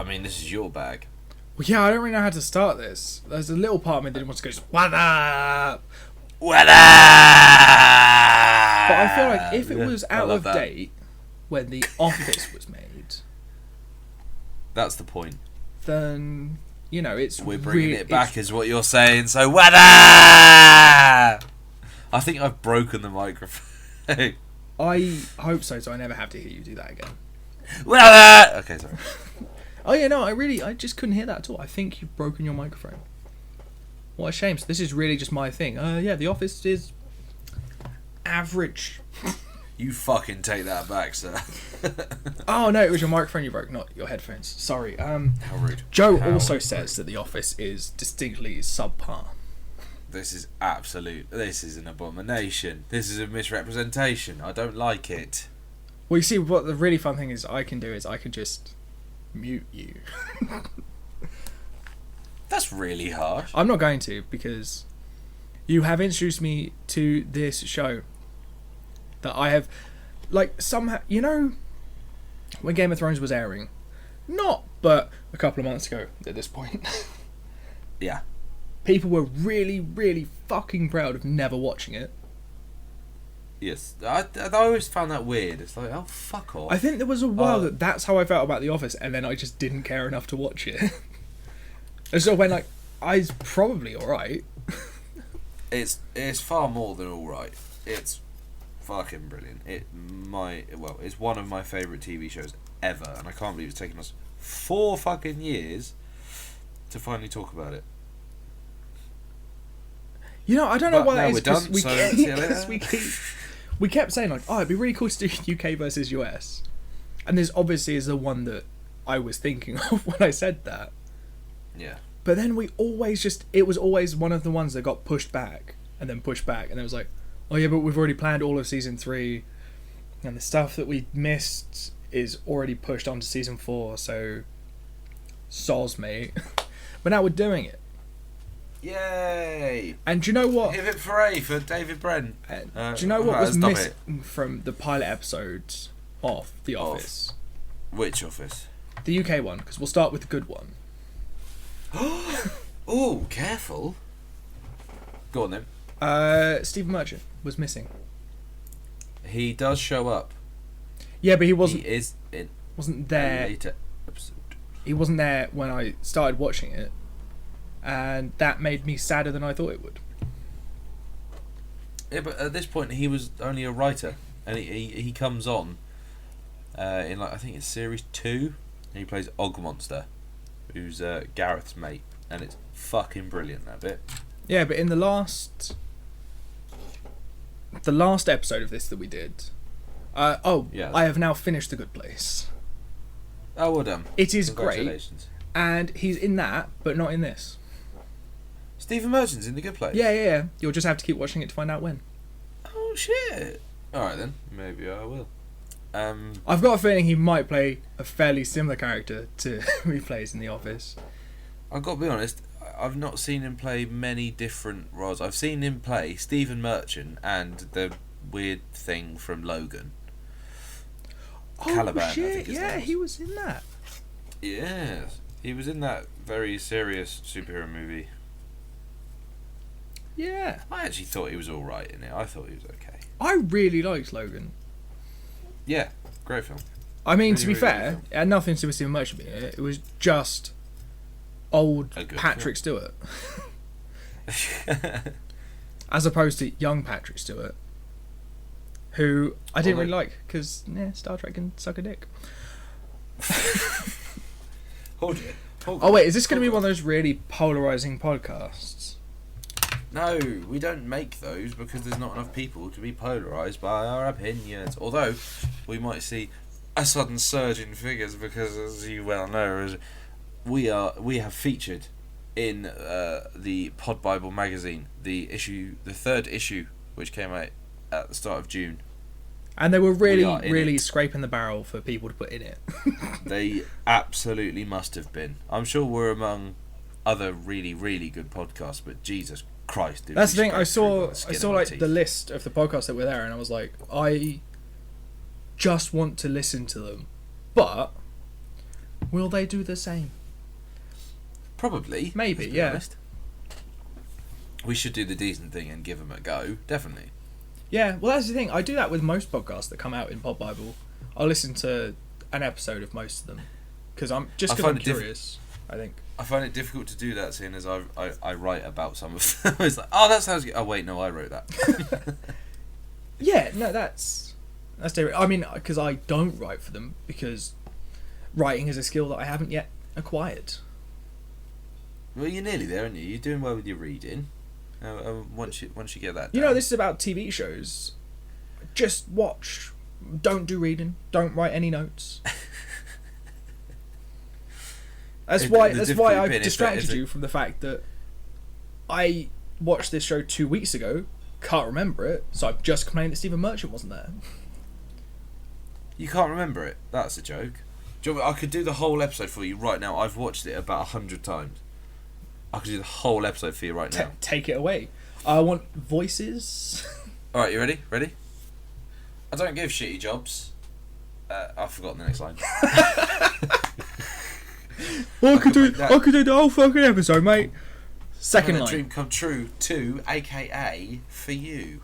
I mean, this is your bag. Well, yeah, I don't really know how to start this. There's a little part of me that wants to go, what up? What up? But I feel like if it was out of that. date when The Office was made, That's the point. then, you know, it's We're bringing really, it back, is what you're saying. So, what up? I think I've broken the microphone. I hope so I never have to hear you do that again. What up? Okay, sorry. Oh yeah, no, I just couldn't hear that at all. I think you've broken your microphone. What a shame. So this is really just my thing. Yeah, The Office is average. You fucking take that back, sir. Oh no, it was your microphone you broke, not your headphones. Sorry. How rude. Joe How also rude. says that The Office is distinctly subpar. This is absolute. This is an abomination. This is a misrepresentation. I don't like it. Well, you see, what the really fun thing is I can just mute you. That's really harsh. I'm not going to, because you have introduced me to this show that I have, like, somehow, you know, when Game of Thrones was airing, but a couple of months ago at this point, Yeah. people were really, really fucking proud of never watching it. Yes. I always found that weird. It's like, oh, fuck off. I think there was a while that's how I felt about The Office, and then I just didn't care enough to watch it. And so when, like, it's probably alright. It's far more than alright. It's fucking brilliant. It's one of my favourite TV shows ever, and I can't believe it's taken us 4 fucking years to finally talk about it. You know, I don't know But why now that is, we're done, because so see you later. we kept saying, like, oh, it'd be really cool to do UK versus US. And this obviously is the one that I was thinking of when I said that. Yeah. But then it was always one of the ones that got pushed back, and then pushed back, and it was like, oh yeah, but we've already planned all of season 3, and the stuff that we missed is already pushed onto season 4, so soz, mate. But now we're doing it. Yay! And do you know what? Give it hooray for David Brent. Do you know what was stop missing from the pilot episodes of The Office? Which Office? The UK one, because we'll start with the good one. Oh, careful. Go on then. Stephen Merchant was missing. He does show up. Yeah, but he wasn't He is in wasn't a there. later episode. He wasn't there when I started watching it, and that made me sadder than I thought it would. Yeah, but at this point he was only a writer, and he comes on in, like, I think it's series 2, and he plays Ogmonster, who's Gareth's mate, and it's fucking brilliant, that bit. Yeah, but in the last episode of this that we did, Yes. I have now finished The Good Place. Oh, well done. It is great, Congratulations. and he's in that, but not in this. Stephen Merchant's in The Good Place. Yeah. You'll just have to keep watching it to find out when. Oh shit. Alright then, maybe I will. I've got a feeling he might play a fairly similar character to who he plays in The Office. I've got to be honest, I've not seen him play many different roles. I've seen him play Stephen Merchant and the weird thing from Logan. Oh Caliban, I shit! think his Yeah, name was. he was in that. Yes. He was in that very serious superhero movie. Yeah, I actually thought he was alright in it. I thought he was okay. I really liked Logan. Yeah, great film. I mean, Really, to be really fair, good it had nothing to do with Stephen Merchant being in it. It was just old A good Patrick Stewart, as opposed to young Patrick Stewart, who I didn't Well, really like because Star Trek can suck a dick. Hold it. Oh wait, is this going to be one of those really polarizing podcasts? No, we don't make those because there's not enough people to be polarised by our opinions. Although, we might see a sudden surge in figures because, as you well know, we have featured in the Pod Bible magazine, the 3rd issue, which came out at the start of June. And they were really, We are in really it. scraping the barrel for people to put in it. They absolutely must have been. I'm sure we're among other really, really good podcasts, but Jesus Christ, did That's we the thing. I scrape through saw by the skin of like our the teeth. list of the podcasts that were there, and I was like, I just want to listen to them, but Will they do the same? Probably. Maybe, let's be yeah. honest. We should do the decent thing and give them a go. Definitely. Yeah, well, that's the thing. I do that with most podcasts that come out in Pod Bible. I'll listen to an episode of most of them because I'm curious. I think I find it difficult to do that, seeing as I write about some of them. It's like, oh, that sounds good. Oh wait, no, I wrote that. Yeah, no, that's different. I mean, because I don't write for them because writing is a skill that I haven't yet acquired. Well, you're nearly there, aren't you? You're doing well with your reading. Once you get that, You know, down. this is about TV shows. Just watch. Don't do reading. Don't write any notes. That's why I've distracted you from the fact that I watched this show 2 weeks ago, can't remember it, so I've just complained that Stephen Merchant wasn't there. You can't remember it. That's a joke. Do you want me- I could do the whole episode for you right now. I've watched it about 100 times. I could do the whole episode for you right now. Take it away. I want voices. All right, you ready? Ready? I don't give shitty jobs. I've forgotten the next line. I could do the whole fucking episode, mate. Second Having a line. dream come true too, aka for you.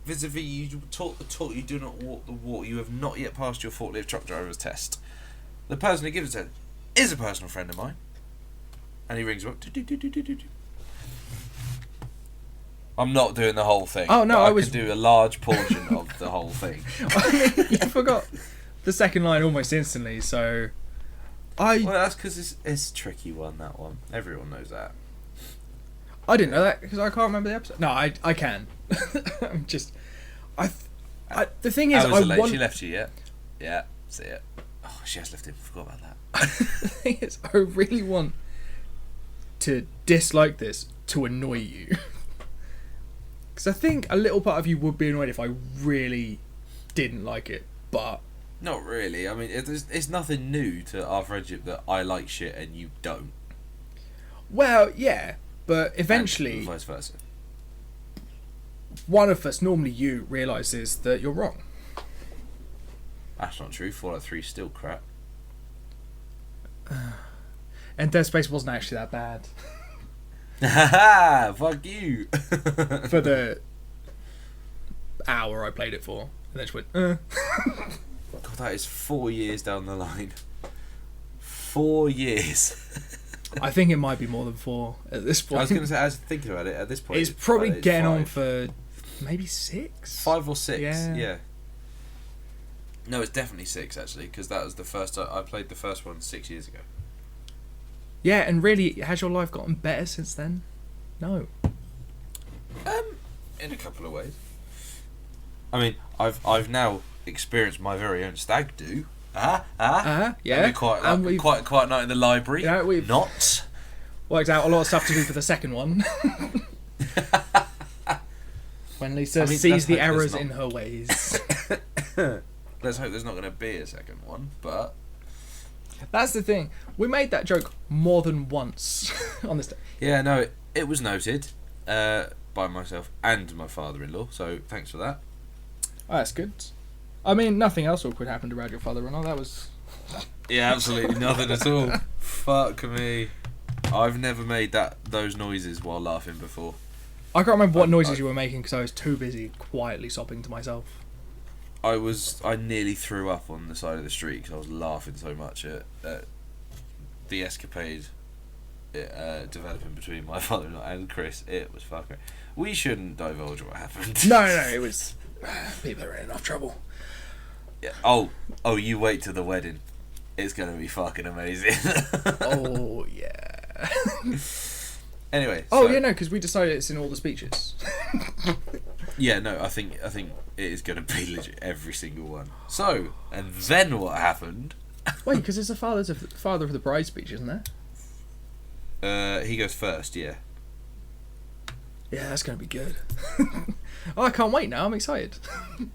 Vis-a-vis, you talk the talk, you do not walk the walk. You have not yet passed your forklift truck driver's test. The person who gives it is a personal friend of mine. And he rings you up. I'm not doing the whole thing. Oh, no, but I I was- could do a large portion of the whole thing. I mean, you forgot the second line almost instantly, so Well, that's because it's a tricky one, that one. Everyone knows that. I didn't know that because I can't remember the episode. No, I can. I'm just the thing is, Hours are I late. want. She left you yet? Yeah, see it. Oh, she has left him. Forgot about that. The thing is, I really want to dislike this to annoy you. Because I think a little part of you would be annoyed if I really didn't like it, but Not really. I mean, it's nothing new to our friendship that I like shit and you don't. well, yeah. But And eventually, vice versa. one of us, normally you, realizes that you're wrong. That's not true. Fallout 3 is still crap. And Dead Space wasn't actually that bad Haha! Fuck you! for the hour I played it for. And then just went, God, that is 4 years down the line. 4 years. I think it might be more than 4 at this point. I was going to say, I was thinking about it at this point. It's probably it's getting on 5. for maybe 6. 5 or 6, Yeah. yeah. No, it's definitely 6 actually, because that was the first I played the first one 6 years ago. Yeah, and really, has your life gotten better since then? No. In a couple of ways. I mean, I've now experienced my very own stag do. Yeah. That'd be quite And like, we've quite night in the library. Yeah, we've- Not. worked out a lot of stuff to do for the second one. When Lisa I mean, sees let's the hope there's errors not- in her ways. Let's hope there's not going to be a second one, but That's the thing. We made that joke more than once on this. yeah, no, it was noted by myself and my father-in-law. So thanks for that. Oh, that's good. I mean, nothing else awkward happened around your father-in-law. That was. Yeah, absolutely nothing at all. Fuck me. I've never made those noises while laughing before. I can't remember what noises you were making because I was too busy quietly sobbing to myself. I nearly threw up on the side of the street because I was laughing so much at the escapade developing between my father-in-law and Chris. It was fucking. We shouldn't divulge what happened. No, it was. People are in enough trouble. Yeah. Oh, you wait till the wedding. It's gonna be fucking amazing. Oh, yeah. Anyway. Oh, so- yeah, no, because we decided it's in all the speeches. Yeah, no, I think it is gonna be legit every single one. So, and then what happened? Wait, because it's the father of the bride speech, isn't there? He goes first. Yeah. Yeah, that's going to be good. Oh, I can't wait now. I'm excited. What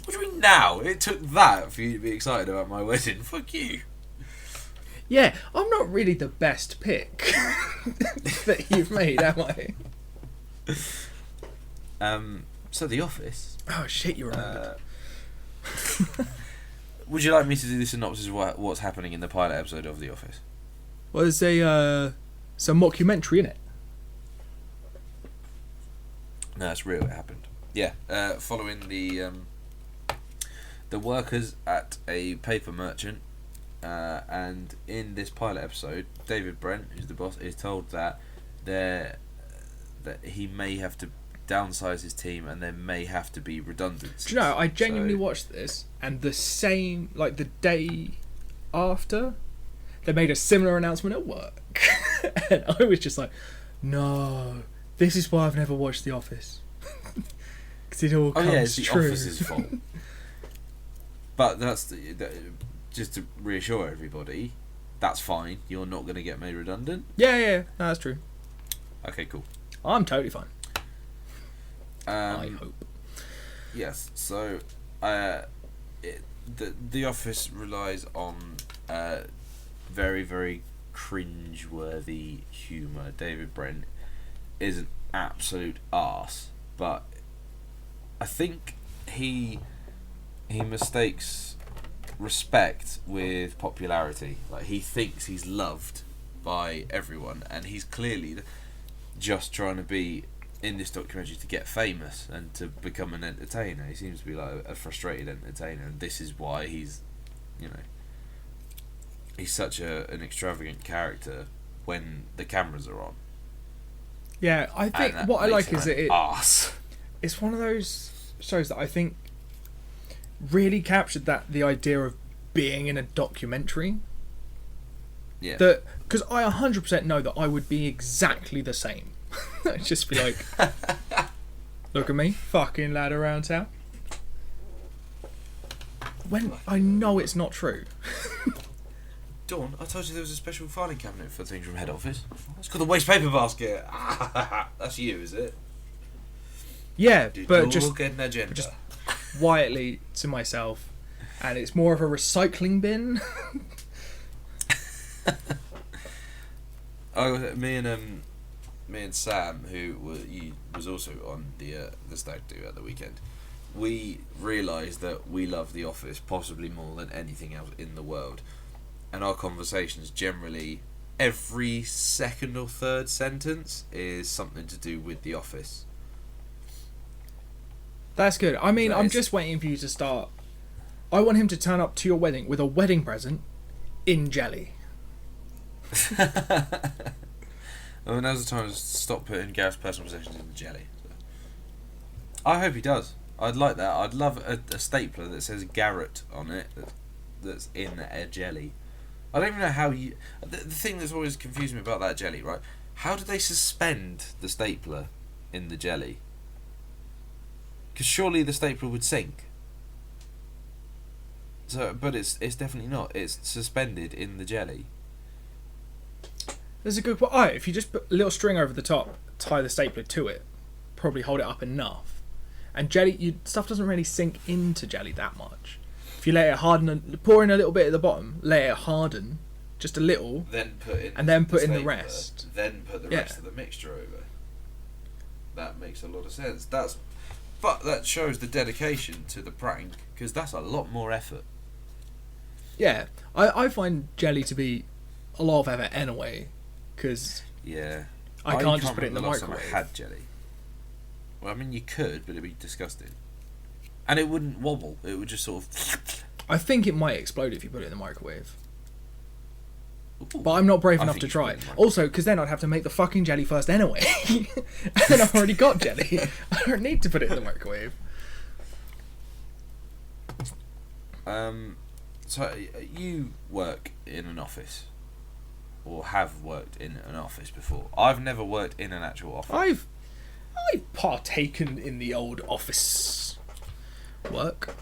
do you mean now? It took that for you to be excited about my wedding. Fuck you. Yeah, I'm not really the best pick that you've made, am I? So The Office. Oh, shit, you remembered. would you like me to do the synopsis of what's happening in the pilot episode of The Office? Well, there's some mockumentary in it. No, it's real. It happened. Yeah. Following the workers at a paper merchant, and in this pilot episode, David Brent, who's the boss, is told that he may have to downsize his team and there may have to be redundancies. Do you know, I genuinely watched this, and the day after, they made a similar announcement at work. And I was just like, no, this is why I've never watched The Office. Because it all comes it's the true. Office's fault. But just to reassure everybody, that's fine. You're not going to get made redundant. Yeah, no, that's true. Okay, cool. I'm totally fine. I hope. Yes, so the Office relies on very, very cringe-worthy humour. David Brent is an absolute arse, but I think he mistakes respect with popularity. Like, he thinks he's loved by everyone, and he's clearly just trying to be in this documentary to get famous and to become an entertainer. He seems to be like a frustrated entertainer, and this is why he's such an extravagant character when the cameras are on. Yeah, I think what I like is that it's one of those shows that I think really captured the idea of being in a documentary. Yeah. That, because I 100% know that I would be exactly the same. I'd just be like, look at me, fucking lad around town. When I know it's not true. Dawn, I told you there was a special filing cabinet for things from head office. It's called the waste paper basket. That's you, is it? Yeah, but just get an agenda. Just quietly to myself, and it's more of a recycling bin. Me and Sam, who was also on the stag do at the weekend, we realised that we love The Office possibly more than anything else in the world, and our conversations generally, every second or third sentence is something to do with The Office. That's good. I mean, I'm just waiting for you to start. I want him to turn up to your wedding with a wedding present in jelly. I mean, now's the time to stop putting Gareth's personal possessions in the jelly. So. I hope he does. I'd like that. I'd love a stapler that says Garrett on it that's in a jelly. I don't even know how you... The thing that's always confused me about that jelly, right? How do they suspend the stapler in the jelly? Because surely the stapler would sink. So, but it's definitely not. It's suspended in the jelly. There's a good point. If you just put a little string over the top, tie the stapler to it, probably hold it up enough. And jelly, stuff doesn't really sink into jelly that much. If you let it harden, pour in a little bit at the bottom, let it harden, just a little, then put in the rest. Then put the rest of the mixture over. That makes a lot of sense. But that shows the dedication to the prank, because that's a lot more effort. Yeah, I find jelly to be a lot of effort anyway, because I can't just put it in the microwave. I had jelly. Well, I mean, you could, but it'd be disgusting. And it wouldn't wobble. It would just sort of... I think it might explode if you put it in the microwave. Ooh, but I'm not brave enough to try it. Also, because then I'd have to make the fucking jelly first anyway. And then I've already got jelly. I don't need to put it in the microwave. So, you work in an office. Or have worked in an office before. I've never worked in an actual office. I've partaken in the old office work.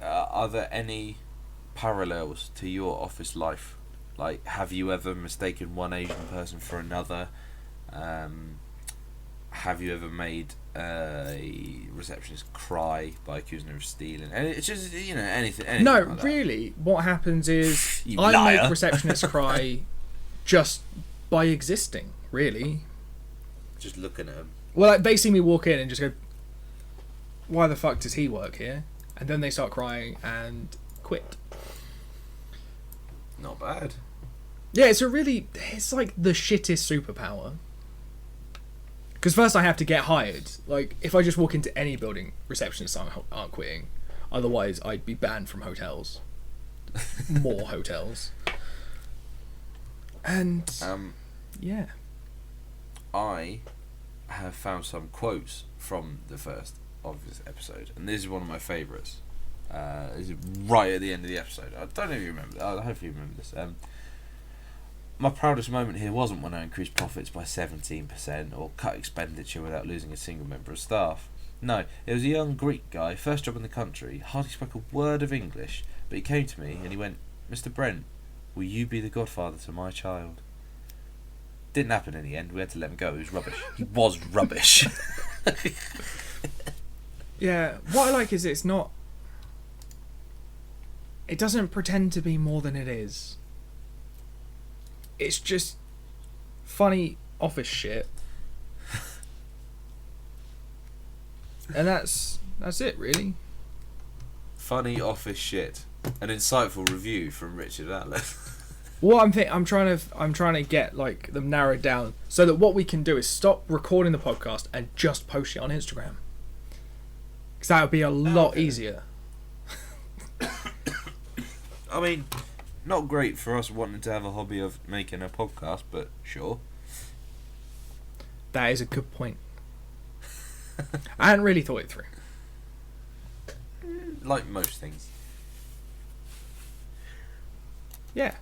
Are there any parallels to your office life? Like, have you ever mistaken one Asian person for another? Have you ever made a receptionist cry by accusing her of stealing? And it's just, anything No, like that. really, what happens is You I liar. make receptionists cry just by existing, really. Just looking at them. Well, like, they see me walk in and just go, why the fuck does he work here? and then they start crying and quit. Not bad. Yeah, it's like the shittest superpower. Because first I have to get hired. Like, if I just walk into any building, receptionists aren't quitting. Otherwise, I'd be banned from hotels. More hotels. And, yeah. I have found some quotes from the first of this episode, and this is one of my favourites. This is right at the end of the episode. I don't know if you remember. I hope you remember this. My proudest moment here wasn't when I increased profits by 17% or cut expenditure without losing a single member of staff. No, it was a young Greek guy, first job in the country, hardly spoke a word of English, but he came to me and he went, "Mr. Brent, will you be the godfather to my child?" Didn't happen in the end. We had to let him go. He was rubbish. He was rubbish. Yeah, what I like is it doesn't pretend to be more than it is. It's just funny office shit. And that's it, really. Funny office shit. An insightful review from Richard Allen. What I'm trying to get like them narrowed down so that what we can do is stop recording the podcast and just post it on Instagram. Because that would be a lot easier. I mean, not great for us wanting to have a hobby of making a podcast, but sure. That is a good point. I hadn't really thought it through. Like most things. Yeah.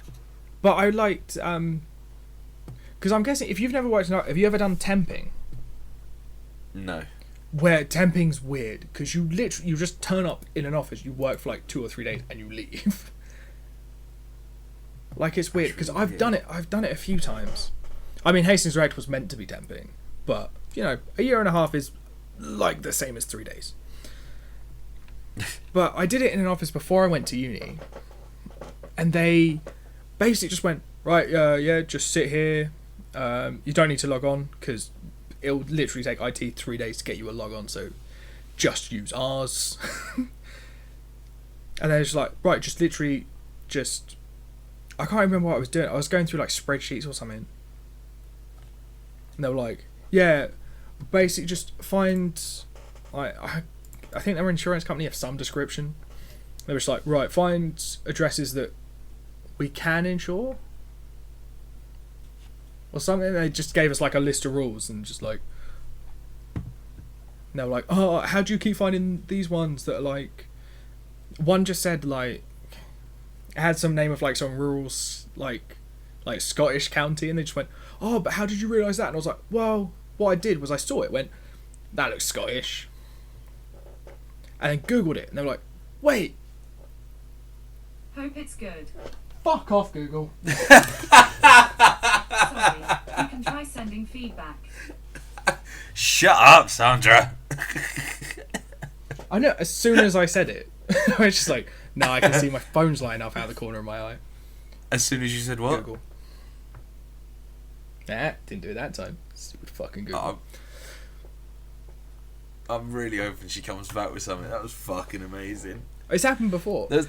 But I liked, because I'm guessing, if you've never worked, have you ever done temping? No. Where temping's weird, because you just turn up in an office, you work for like 2 or 3 days, and you leave. Like, it's weird, because I've done it a few times. I mean, Hastings Direct was meant to be temping, but, you know, a year and a half is like the same as 3 days. But I did it in an office before I went to uni, and they basically just went, right, yeah, just sit here. You don't need to log on, because it'll literally take IT 3 days to get you a log on, so just use ours. And they're just like, right, just literally, I can't remember what I was doing. I was going through like spreadsheets or something. And they were like, yeah, basically just find, I think their insurance company have some description. They were just like, right, find addresses that we can insure. Or something. They just gave us like a list of rules and just like, and they were like, oh, how do you keep finding these ones that are like, one just said like, it had some name of like some rural like Scottish county, and they just went, oh, but how did you realise that? And I was like, well, what I did was I saw it, went, that looks Scottish, and then Googled it, and they were like, wait, hope it's good. Fuck off, Google. Sorry, you can try sending feedback. Shut up, Sandra. I know, as soon as I said it, I was just like, no, I can see my phone's lighting up out of the corner of my eye. As soon as you said what? Google. Nah, didn't do it that time. Stupid fucking Google. I'm really hoping she comes back with something. That was fucking amazing. It's happened before. There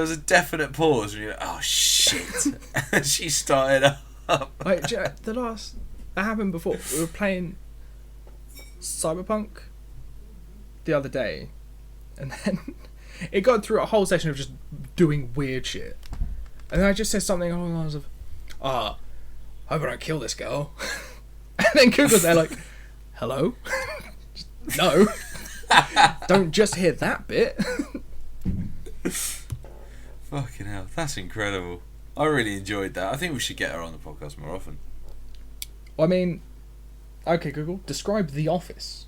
was a definite pause when you're like, oh shit. And she started up. Like, that happened before. We were playing Cyberpunk the other day, and then it got through a whole session of just doing weird shit. And then I just said something along the lines of, hope I don't kill this girl. And then Google's there like, hello? No. Don't just hear that bit. Fucking hell, that's incredible. I really enjoyed that. I think we should get her on the podcast more often. I mean, okay, Google, describe The Office.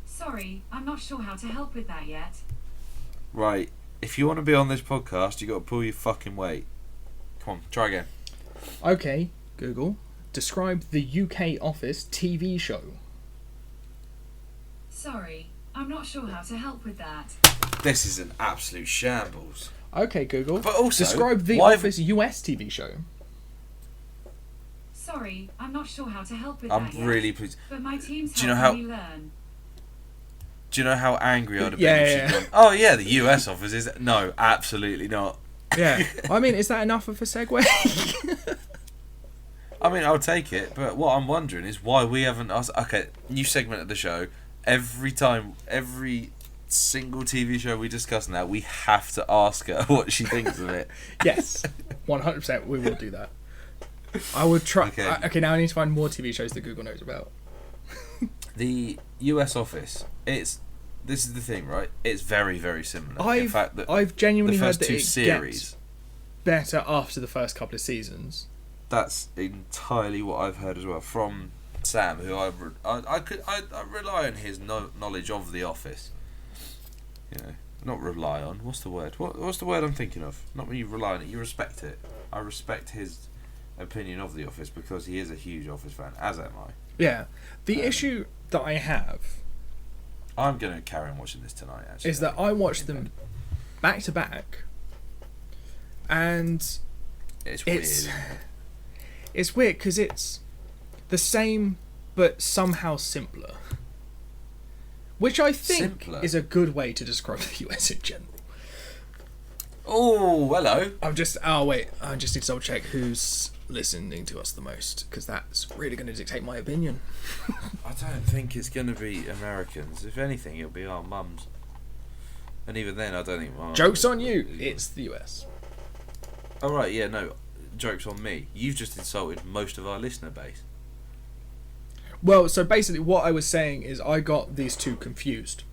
Sorry, I'm not sure how to help with that yet. Right, if you want to be on this podcast, you got to pull your fucking weight. Come on, try again. Okay, Google, describe the UK Office TV show. Sorry, I'm not sure how to help with that. This is an absolute shambles. Okay, Google, But also, describe the why- Office US TV show. Sorry, I'm not sure how to help with I'm that yet. really pleased. But my team's Do you know helping me learn. Do Do you know how angry I'd have been Yeah, if yeah. she'd gone, oh yeah, the US office is... No, absolutely not. Yeah. I mean, is that enough of a segue? I mean, I'll take it, but what I'm wondering is why we haven't asked... Okay, new segment of the show. Every single TV show we discuss now, we have to ask her what she thinks of it. Yes. 100% we will do that. I would try... Okay. Okay, now I need to find more TV shows that Google knows about. The US office, this is the thing, right? It's very, very similar. In fact, I've the genuinely heard first that two it series... gets better after the first couple of seasons. That's entirely what I've heard as well from Sam, who I rely on his knowledge of The Office. You know, not rely on. What's the word? What's the word I'm thinking of? Not when you rely on it, you respect it. I respect his opinion of The Office because he is a huge Office fan, as am I. Yeah. The issue that I have I'm going to carry on watching this tonight, actually. is that I watched them back to back, and It's weird. it's weird because it's the same but somehow simpler, which I think Simpler? is a good way to describe the US in general. Oh, hello. I just need to double check who's listening to us the most, because that's really going to dictate my opinion. I don't think it's going to be Americans. If anything, it'll be our mums. And even then, I don't think... Joke's on you, it's the US. Oh, right, yeah, no. Joke's on me. You've just insulted most of our listener base. Well, so basically what I was saying is I got these two confused.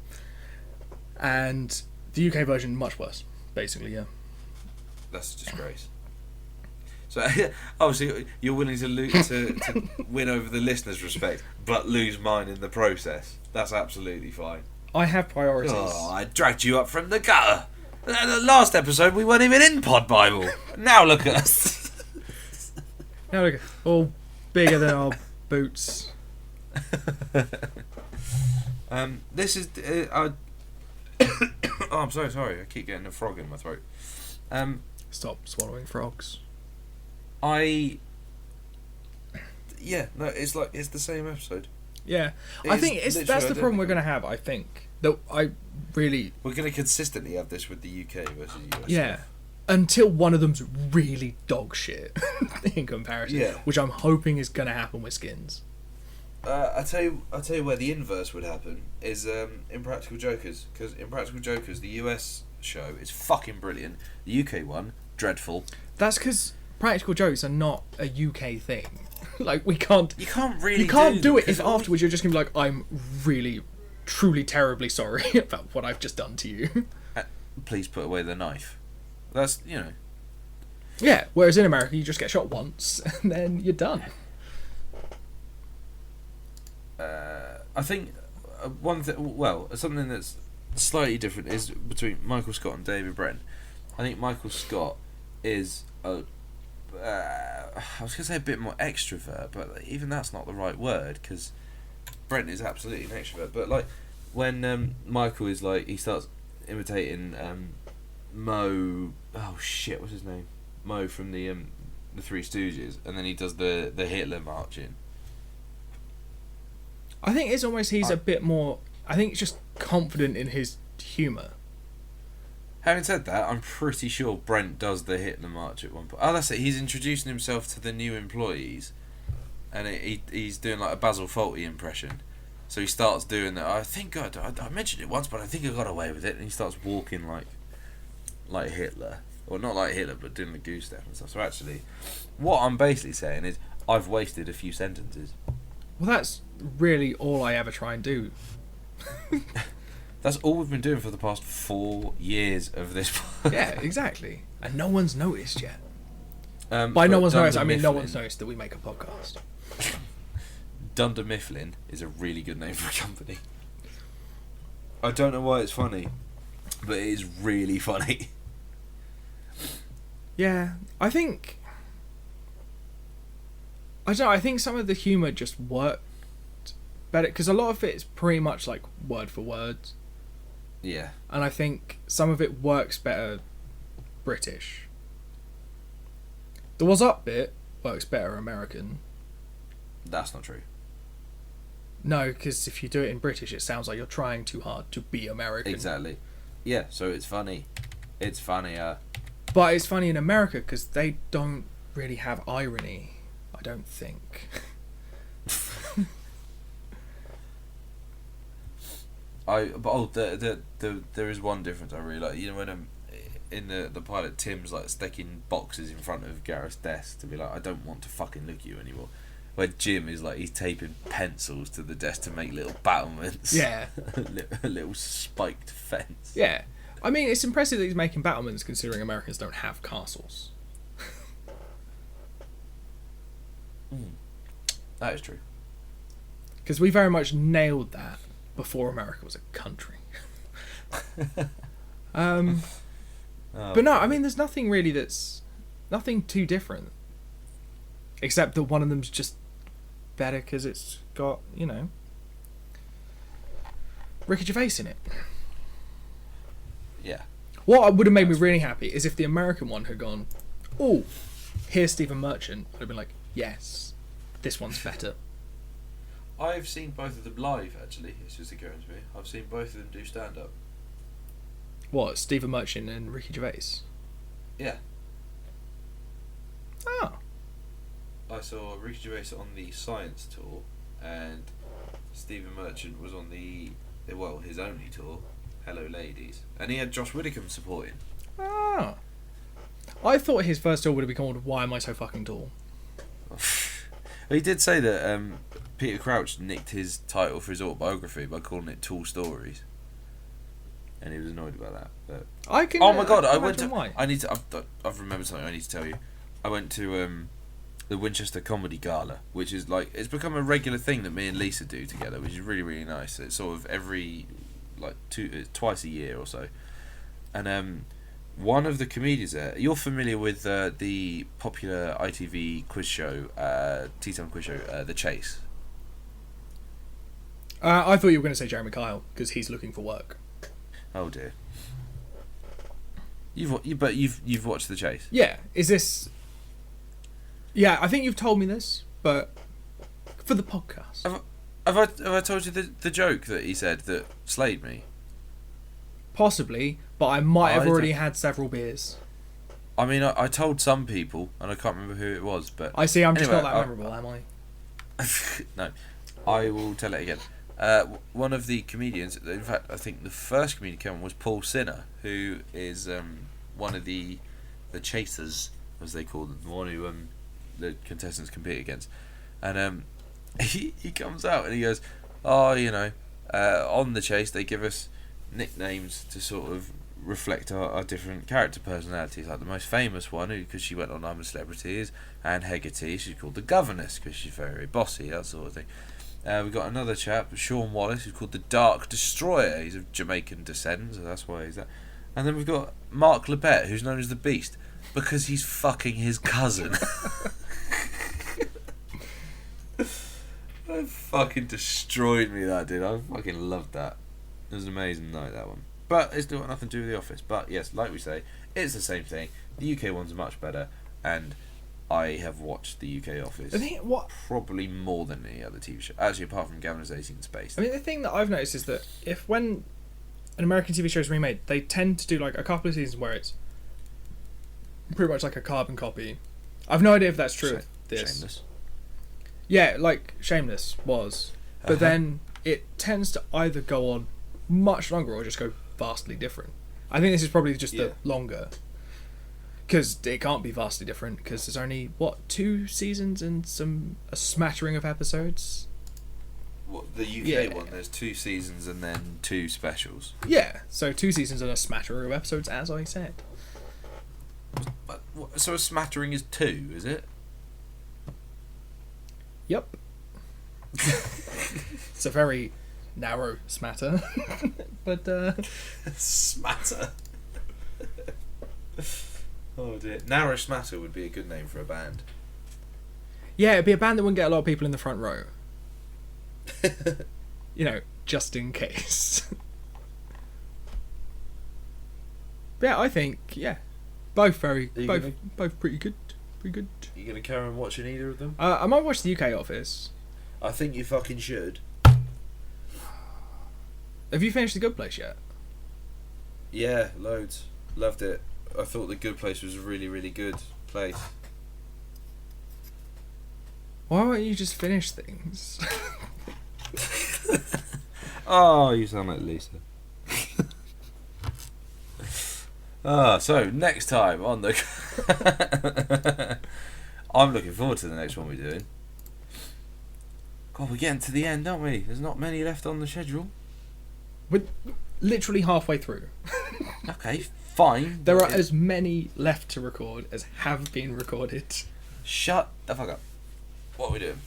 And the UK version, much worse, basically, yeah. That's a disgrace. So, obviously, you're willing to win over the listeners' respect, but lose mine in the process. That's absolutely fine. I have priorities. Oh, I dragged you up from the gutter. The last episode, we weren't even in Pod Bible. Now look at us. Now look, all bigger than our boots. This is... oh, I'm so sorry. I keep getting a frog in my throat. Stop swallowing frogs. Yeah, no, it's the same episode. Yeah, It I is think that's literally the problem we're going to have, I think. That I really... We're going to consistently have this with the UK versus US. Yeah. Until one of them's really dog shit in comparison. Yeah. Which I'm hoping is going to happen with Skins. I tell you where the inverse would happen is Impractical Jokers, because Impractical Jokers, the US show, is fucking brilliant. The UK one, dreadful. That's because practical jokes are not a UK thing. Like, we can't... You can't really. You can't do it because if afterwards you're just going to be like, I'm really, truly, terribly sorry about what I've just done to you. Please put away the knife. That's, Yeah, whereas in America you just get shot once and then you're done. I think something that's slightly different is between Michael Scott and David Brent. I think Michael Scott is I was going to say a bit more extrovert, but even that's not the right word, because Brent is absolutely an extrovert. But like when Michael is like, he starts imitating Mo. Oh shit, what's his name? Mo from the Three Stooges, and then he does the Hitler marching. I think it's almost he's a bit more... I think he's just confident in his humour. Having said that, I'm pretty sure Brent does the Hitler march at one point. Oh, that's it. He's introducing himself to the new employees, and he's doing like a Basil Fawlty impression. So he starts doing that. I think I mentioned it once, but I think I got away with it. And he starts walking like Hitler, or not like Hitler, but doing the goose step and stuff. So actually, what I'm basically saying is I've wasted a few sentences. Well, that's really all I ever try and do. That's all we've been doing for the past 4 years of this. Yeah, exactly. And no one's noticed yet. By no one's noticed, I mean no one's noticed that we make a podcast. Dunder Mifflin is a really good name for a company. I don't know why it's funny, but it is really funny. Yeah, I think... I don't know, I think some of the humour just worked better, because a lot of it is pretty much like word for word. Yeah. And I think some of it works better British. The What's Up bit works better American. That's not true. No, because if you do it in British, it sounds like you're trying too hard to be American. Exactly. Yeah, so it's funny. It's funnier. But it's funny in America because they don't really have irony, I don't think. There is one difference I really like. You know, when in the pilot, Tim's like sticking boxes in front of Gareth's desk to be like, I don't want to fucking look at you anymore. Where Jim is like, he's taping pencils to the desk to make little battlements. Yeah. A little spiked fence. Yeah. I mean, it's impressive that he's making battlements considering Americans don't have castles. That is true. Because we very much nailed that before America was a country. But no, I mean, there's nothing really nothing too different. Except that one of them's just better because it's got, you know, Ricky Gervais in it. Yeah. What would have made me really happy is if the American one had gone, oh, here's Stephen Merchant. I'd have been like, yes, this one's better. I've seen both of them live, actually. It's just occurring to me. I've seen both of them do stand-up. What, Stephen Merchant and Ricky Gervais? Yeah. Oh. I saw Ricky Gervais on the Science tour, and Stephen Merchant was on his only tour, Hello Ladies, and he had Josh Widdicombe supporting. Ah. I thought his first tour would have been called Why Am I So Fucking Tall? He did say that Peter Crouch nicked his title for his autobiography by calling it Tall Stories, and he was annoyed about that. But I can. oh my god! I can went to. imagine why. I need to. I've remembered something I need to tell you. I went to the Winchester Comedy Gala, which is like, it's become a regular thing that me and Lisa do together, which is really, really nice. It's sort of every twice a year or so, and one of the comedians there. You're familiar with the popular ITV quiz show, Tea Time quiz show, The Chase. I thought you were going to say Jeremy Kyle because he's looking for work. Oh dear. You've watched The Chase. Yeah. Is this? Yeah, I think you've told me this, but for the podcast. Have I told you the joke that he said that slayed me? Possibly, but I might have already had several beers. I mean, I told some people, and I can't remember who it was, but I see. I'm just anyway, not that memorable, am I? No, I will tell it again. One of the comedians, in fact, I think the first comedian came on was Paul Sinner, who is one of the chasers, as they call them, the one who the contestants compete against, and he comes out and he goes, oh, you know, on The Chase they give us nicknames to sort of reflect our different character personalities. Like the most famous one, because she went on I'm a Celebrity, is Anne Hegarty. She's called the Governess because she's very bossy, that sort of thing. We've got another chap, Sean Wallace, who's called the Dark Destroyer. He's of Jamaican descent, so that's why he's that. And then we've got Mark Lebet, who's known as the Beast because he's fucking his cousin. That fucking destroyed me, that did. I fucking loved that. It was an amazing night, that one. But it's still got nothing to do with The Office. But yes, like we say, it's the same thing. The UK one's much better, and I have watched the UK Office probably more than any other TV show. Actually, apart from Gavin Is 18 Space. I mean, the thing that I've noticed is that when an American TV show is remade, they tend to do like a couple of seasons where it's pretty much like a carbon copy. I've no idea if that's true. Shameless. Yeah, like Shameless was. But then it tends to either go on much longer or just go vastly different. I think this is probably just the longer. Because it can't be vastly different because there's only, 2 seasons and a smattering of episodes? What, the UK one, there's 2 seasons and then 2 specials. Yeah, so 2 seasons and a smattering of episodes, as I said. But, so a smattering is 2, is it? Yep. It's a very narrow smatter. But, Smatter? Oh dear. Narrow Smatter would be a good name for a band. Yeah, it'd be a band that wouldn't get a lot of people in the front row. You know, just in case. But yeah, I think, both both pretty good. Pretty good. Are you going to carry on watching either of them? I might watch the UK Office. I think you fucking should. Have you finished The Good Place yet? Yeah, loads. Loved it. I thought The Good Place was a really, really good place. Why won't you just finish things? Oh, you sound like Lisa. So next time on the... I'm looking forward to the next one we're doing. God, we're getting to the end, aren't we? There's not many left on the schedule. We're literally halfway through. Okay, fine. There are as many left to record as have been recorded. Shut the fuck up. What are we doing?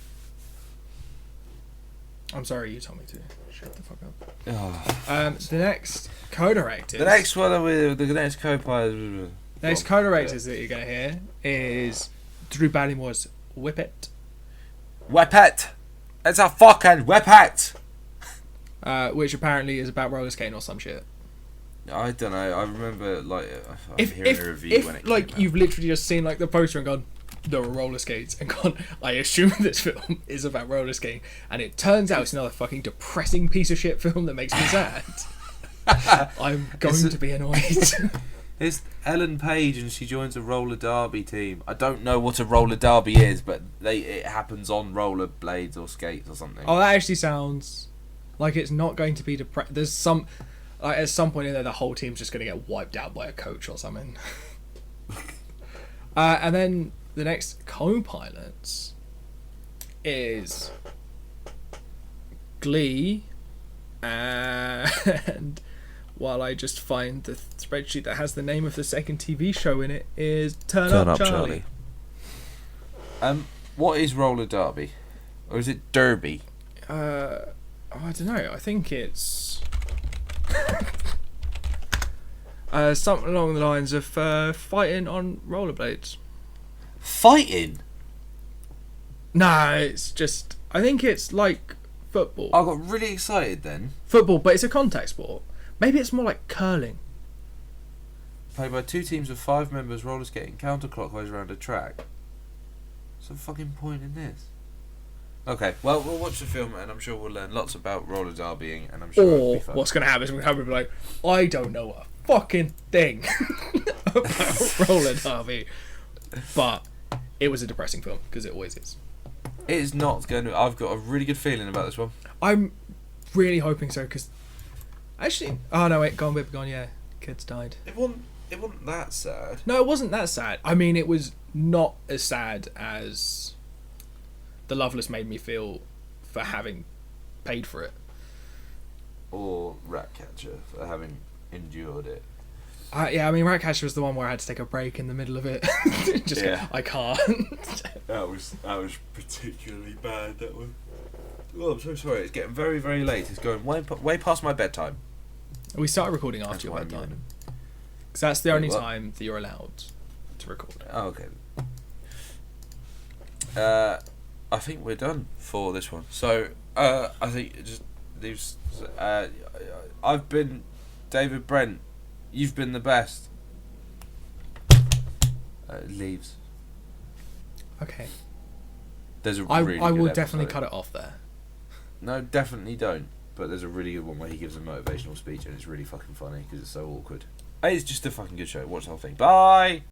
I'm sorry, you told me to. Shut the fuck up. Oh. The next co-directors. The next one, the next co-pilot. The next co-directors that you're going to hear is Drew Barrymore's Whippet. Whippet! It's a fucking whippet! Which apparently is about roller skating or some shit. I don't know. I remember If hearing a review when it came out. you've literally just seen like the poster and gone, there are roller skates, and gone, I assume this film is about roller skating, and it turns out it's another fucking depressing piece of shit film that makes me sad. I'm going to be annoyed. It's Ellen Page and she joins a roller derby team. I don't know what a roller derby is, but it happens on roller blades or skates or something. Oh, that actually sounds like it's not going to be There's some, like, at some point in there, the whole team's just going to get wiped out by a coach or something. And then the next co-pilot is Glee, and while I just find the spreadsheet that has the name of the second TV show in it, is Turn Up Charlie. What is roller derby? Or is it derby? I don't know. I think it's something along the lines of fighting on rollerblades. Fighting? No, it's just... I think it's like football. I got really excited then. Football, but it's a contact sport. Maybe it's more like curling. Played by two teams of 5 members roller skating counterclockwise around a track. What's the fucking point in this? Okay, well, we'll watch the film and I'm sure we'll learn lots about roller derbying, and I'm sure it'll Or be fun. what's going to happen is we're going to be like, I don't know a fucking thing about roller derby. But it was a depressing film, because it always is. It is not going to... I've got a really good feeling about this one. I'm really hoping so, because... Actually... Oh, no, wait. Gone, Baby Gone, yeah. Kids died. It wasn't that sad. No, it wasn't that sad. I mean, it was not as sad as The Loveless made me feel for having paid for it. Or Ratcatcher for having endured it. Yeah, I mean, Ratcatcher was the one where I had to take a break in the middle of it. Just Yeah. I can't. That was particularly bad, that one. Oh, I'm so sorry. It's getting very, very late. It's going way past my bedtime. We started recording after That's your why I'm bedtime. yawning. Because that's the only What? time that you're allowed to record. Oh, okay. I think we're done for this one. So, I think just these. I've been David Brent. You've been the best. Leaves. Okay. There's a I really will good definitely episode. cut it off there. No, definitely don't. But there's a really good one where he gives a motivational speech and it's really fucking funny because it's so awkward. It's just a fucking good show. Watch the whole thing. Bye!